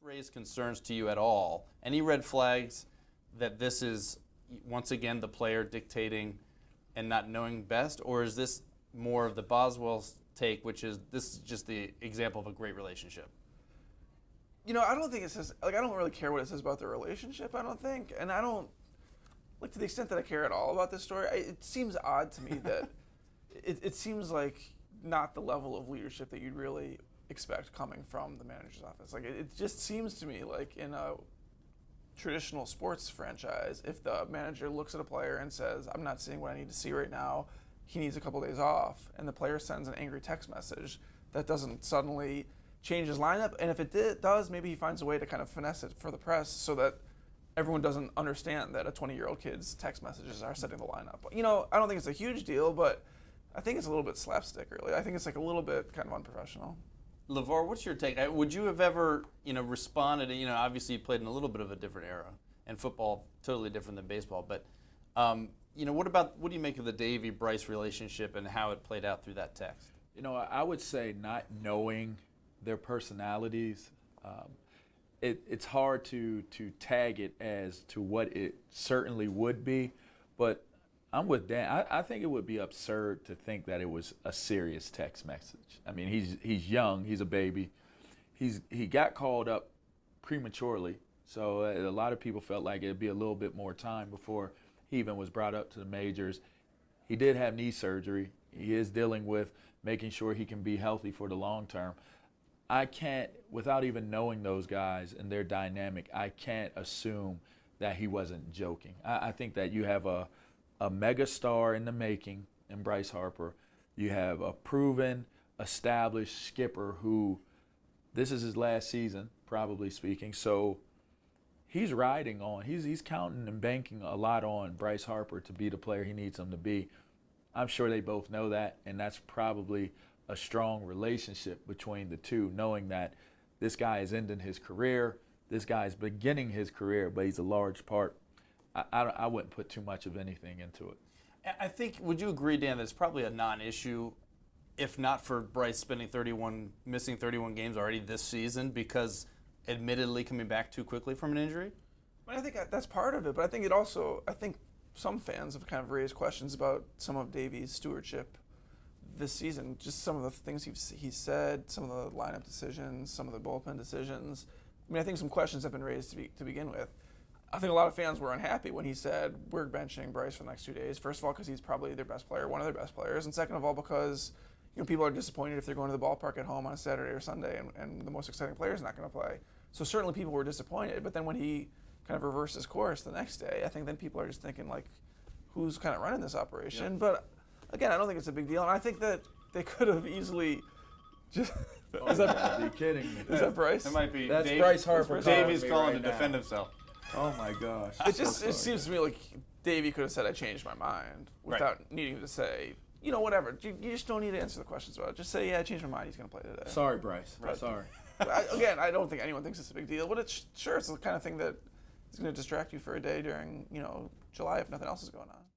raise concerns to you at all? Any red flags that this is, once again, the player dictating and not knowing best? Or is this more of the Boswell's take, which is this is just the example of a great relationship? You know, I don't think it says, like, I don't really care what it says about their relationship, I don't think. And I don't, like, to the extent that I care at all about this story, it seems odd to me that it seems like not the level of leadership that you'd really expect coming from the manager's office. Like, it just seems to me like in a traditional sports franchise, if the manager looks at a player and says, I'm not seeing what I need to see right now, he needs a couple days off, and the player sends an angry text message, that doesn't suddenly change his lineup. And if it does, maybe he finds a way to kind of finesse it for the press so that everyone doesn't understand that a 20-year-old kid's text messages are setting the lineup. You know, I don't think it's a huge deal, but I think it's a little bit slapstick, really. I think it's like a little bit kind of unprofessional. LeVar, what's your take? Would you have ever, responded? Obviously you played in a little bit of a different era, and football totally different than baseball. But, what do you make of the Davey-Bryce relationship and how it played out through that text? I would say not knowing their personalities, it's hard to tag it as to what it certainly would be. But I'm with Dan. I think it would be absurd to think that it was a serious text message. I mean, he's young. He's a baby. He got called up prematurely, so a lot of people felt like it'd be a little bit more time before he even was brought up to the majors. He did have knee surgery. He is dealing with making sure he can be healthy for the long term. I can't, without even knowing those guys and their dynamic, I can't assume that he wasn't joking. I think that you have a mega star in the making in Bryce Harper. You have a proven, established skipper who, this is his last season, probably speaking, so he's riding on, he's counting and banking a lot on Bryce Harper to be the player he needs him to be. I'm sure they both know that, and that's probably a strong relationship between the two, knowing that this guy is ending his career, this guy is beginning his career, but he's a large part. I wouldn't put too much of anything into it. I think, would you agree, Dan, that it's probably a non-issue, if not for Bryce missing 31 games already this season, because admittedly coming back too quickly from an injury? I think that's part of it, but I think it also, some fans have kind of raised questions about some of Davey's stewardship this season, just some of the things he said, some of the lineup decisions, some of the bullpen decisions. I think some questions have been raised to begin with. I think a lot of fans were unhappy when he said, we're benching Bryce for the next 2 days. First of all, because he's probably their best player, one of their best players. And second of all, because people are disappointed if they're going to the ballpark at home on a Saturday or Sunday and the most exciting player is not going to play. So certainly people were disappointed. But then when he kind of reverses course the next day, I think then people are just thinking, like, who's kind of running this operation? Yep. But again, I don't think it's a big deal. And I think that they could have easily just... Is that, are you kidding me? Is that Bryce? It might be. That's Bryce Harper. Davey's calling right to defend himself. Oh my gosh. It seems to me like Davey could have said, I changed my mind, without needing to say, whatever. You just don't need to answer the questions about it. Just say, yeah, I changed my mind, he's going to play today. Sorry, Bryce. Right. Sorry. Again, I don't think anyone thinks it's a big deal, but it's the kind of thing that is going to distract you for a day during, July if nothing else is going on.